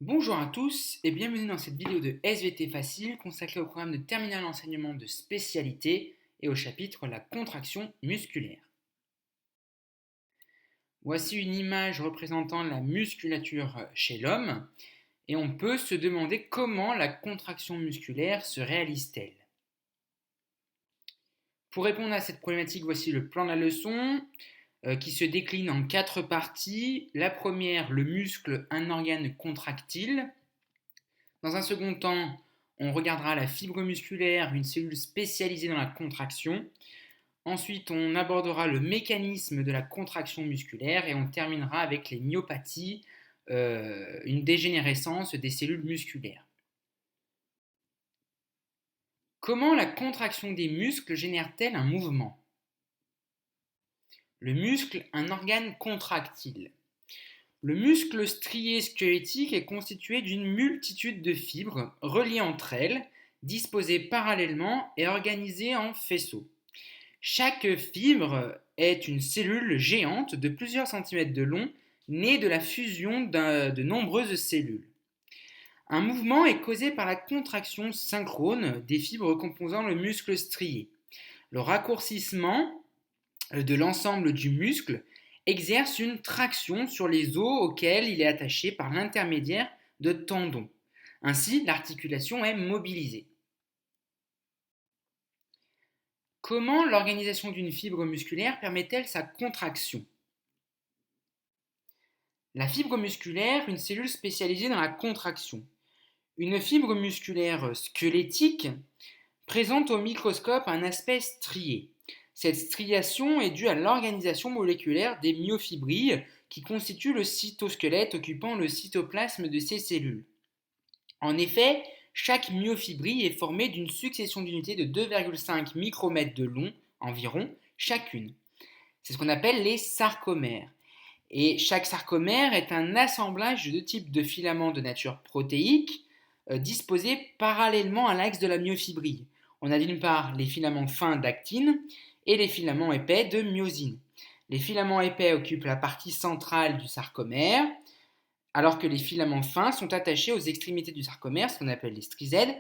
Bonjour à tous et bienvenue dans cette vidéo de SVT Facile consacrée au programme de terminale enseignement de spécialité et au chapitre la contraction musculaire. Voici une image représentant la musculature chez l'homme et on peut se demander comment la contraction musculaire se réalise-t-elle. Pour répondre à cette problématique, voici le plan de la leçon qui se décline en 4 parties. La première, le muscle, un organe contractile. Dans un second temps, on regardera la fibre musculaire, une cellule spécialisée dans la contraction. Ensuite, on abordera le mécanisme de la contraction musculaire et on terminera avec les myopathies, une dégénérescence des cellules musculaires. Comment la contraction des muscles génère-t-elle un mouvement? Le muscle, un organe contractile. Le muscle strié squelettique est constitué d'une multitude de fibres reliées entre elles, disposées parallèlement et organisées en faisceaux. Chaque fibre est une cellule géante de plusieurs centimètres de long, née de la fusion de nombreuses cellules. Un mouvement est causé par la contraction synchrone des fibres composant le muscle strié. Le raccourcissement de l'ensemble du muscle exerce une traction sur les os auxquels il est attaché par l'intermédiaire de tendons. Ainsi, l'articulation est mobilisée. Comment l'organisation d'une fibre musculaire permet-elle sa contraction? La fibre musculaire, une cellule spécialisée dans la contraction. Une fibre musculaire squelettique présente au microscope un aspect strié. Cette striation est due à l'organisation moléculaire des myofibrilles qui constituent le cytosquelette occupant le cytoplasme de ces cellules. En effet, chaque myofibrille est formée d'une succession d'unités de 2,5 micromètres de long environ chacune. C'est ce qu'on appelle les sarcomères. Et chaque sarcomère est un assemblage de deux types de filaments de nature protéique disposés parallèlement à l'axe de la myofibrille. On a d'une part les filaments fins d'actine et les filaments épais de myosine. Les filaments épais occupent la partie centrale du sarcomère, alors que les filaments fins sont attachés aux extrémités du sarcomère, ce qu'on appelle les strizèdes,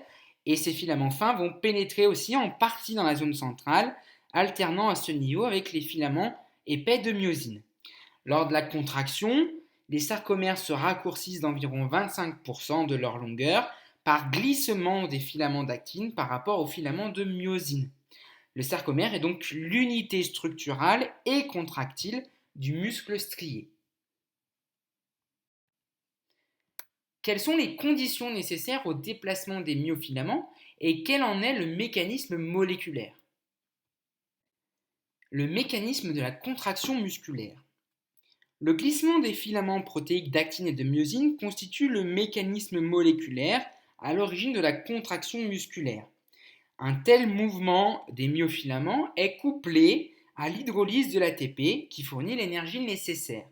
et ces filaments fins vont pénétrer aussi en partie dans la zone centrale, alternant à ce niveau avec les filaments épais de myosine. Lors de la contraction, les sarcomères se raccourcissent d'environ 25% de leur longueur par glissement des filaments d'actine par rapport aux filaments de myosine. Le sarcomère est donc l'unité structurale et contractile du muscle strié. Quelles sont les conditions nécessaires au déplacement des myofilaments et quel en est le mécanisme moléculaire? Le mécanisme de la contraction musculaire. Le glissement des filaments protéiques d'actine et de myosine constitue le mécanisme moléculaire à l'origine de la contraction musculaire. Un tel mouvement des myofilaments est couplé à l'hydrolyse de l'ATP qui fournit l'énergie nécessaire.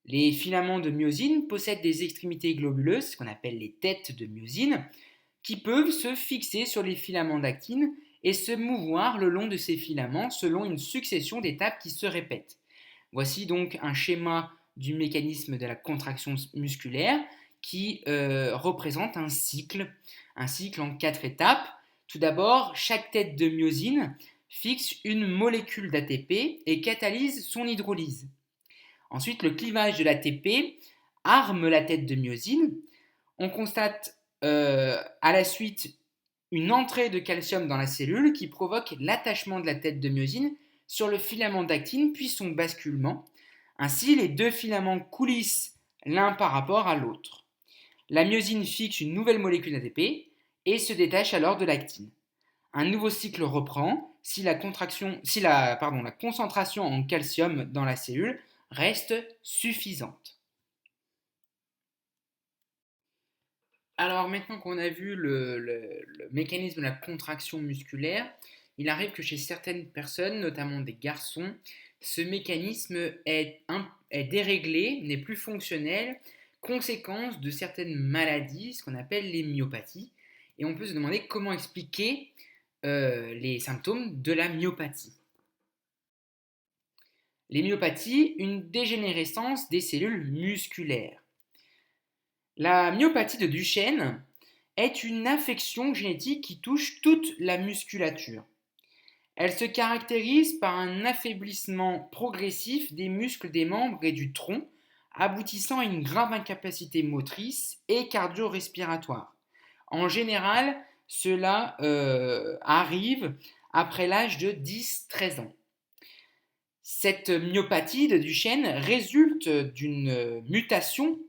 Les filaments de myosine possèdent des extrémités globuleuses, ce qu'on appelle les têtes de myosine, qui peuvent se fixer sur les filaments d'actine et se mouvoir le long de ces filaments selon une succession d'étapes qui se répètent. Voici donc un schéma du mécanisme de la contraction musculaire qui représente un cycle en 4 étapes. Tout d'abord, chaque tête de myosine fixe une molécule d'ATP et catalyse son hydrolyse. Ensuite, le clivage de l'ATP arme la tête de myosine. On constate à la suite une entrée de calcium dans la cellule qui provoque l'attachement de la tête de myosine sur le filament d'actine puis son basculement. Ainsi, les deux filaments coulissent l'un par rapport à l'autre. La myosine fixe une nouvelle molécule d'ATP et se détache alors de l'actine. Un nouveau cycle reprend si la concentration en calcium dans la cellule reste suffisante. Alors maintenant qu'on a vu le mécanisme de la contraction musculaire, il arrive que chez certaines personnes, notamment des garçons, ce mécanisme est déréglé, n'est plus fonctionnel, conséquence de certaines maladies, ce qu'on appelle les myopathies. Et on peut se demander comment expliquer les symptômes de la myopathie. Les myopathies, une dégénérescence des cellules musculaires. La myopathie de Duchenne est une affection génétique qui touche toute la musculature. Elle se caractérise par un affaiblissement progressif des muscles des membres et du tronc, aboutissant à une grave incapacité motrice et cardio-respiratoire. En général, cela arrive après l'âge de 10-13 ans. Cette myopathie de Duchenne résulte d'une mutation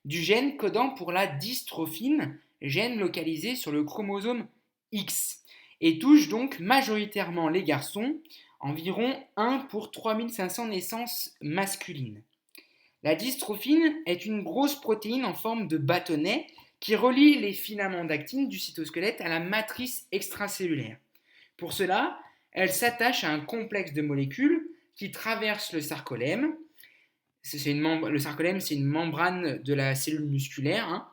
du gène codant pour la dystrophine, gène localisé sur le chromosome X, et touche donc majoritairement les garçons, environ 1 pour 3500 naissances masculines. La dystrophine est une grosse protéine en forme de bâtonnet qui relie les filaments d'actine du cytosquelette à la matrice extracellulaire. Pour cela, elle s'attache à un complexe de molécules qui traverse le sarcolème. Le sarcolème, c'est une membrane de la cellule musculaire, hein,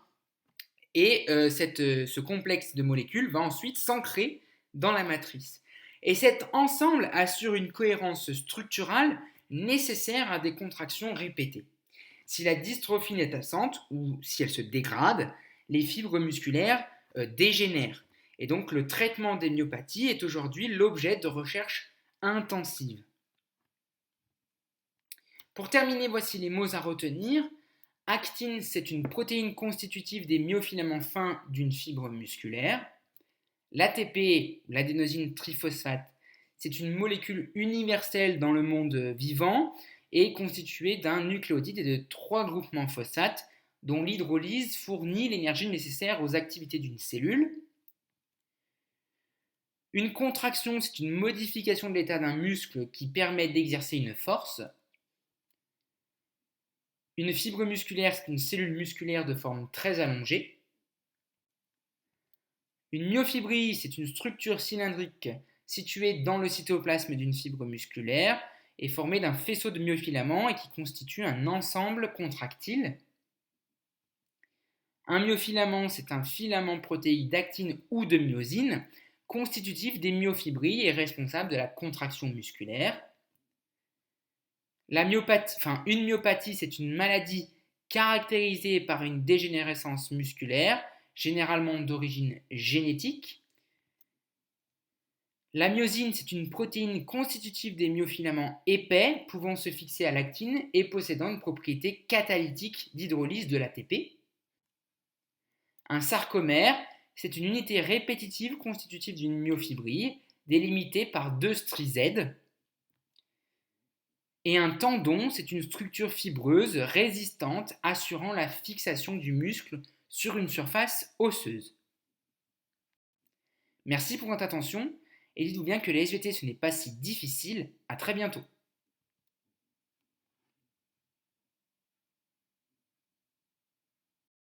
et ce complexe de molécules va ensuite s'ancrer dans la matrice. Et cet ensemble assure une cohérence structurale nécessaire à des contractions répétées. Si la dystrophine est absente ou si elle se dégrade, les fibres musculaires dégénèrent. Et donc le traitement des myopathies est aujourd'hui l'objet de recherches intensives. Pour terminer, voici les mots à retenir. Actine, c'est une protéine constitutive des myofilaments fins d'une fibre musculaire. L'ATP, l'adénosine triphosphate, c'est une molécule universelle dans le monde vivant et constituée d'un nucléotide et de 3 groupements phosphates dont l'hydrolyse fournit l'énergie nécessaire aux activités d'une cellule. Une contraction, c'est une modification de l'état d'un muscle qui permet d'exercer une force. Une fibre musculaire, c'est une cellule musculaire de forme très allongée. Une myofibrie, c'est une structure cylindrique située dans le cytoplasme d'une fibre musculaire et formée d'un faisceau de myofilaments et qui constitue un ensemble contractile. Un myofilament, c'est un filament protéique d'actine ou de myosine constitutif des myofibrilles et responsable de la contraction musculaire. Une myopathie, c'est une maladie caractérisée par une dégénérescence musculaire, généralement d'origine génétique. La myosine, c'est une protéine constitutive des myofilaments épais, pouvant se fixer à l'actine et possédant une propriété catalytique d'hydrolyse de l'ATP. Un sarcomère, c'est une unité répétitive constitutive d'une myofibrille, délimitée par 2 stries Z. Et un tendon, c'est une structure fibreuse résistante assurant la fixation du muscle sur une surface osseuse. Merci pour votre attention et dites-vous bien que les SVT ce n'est pas si difficile. À très bientôt.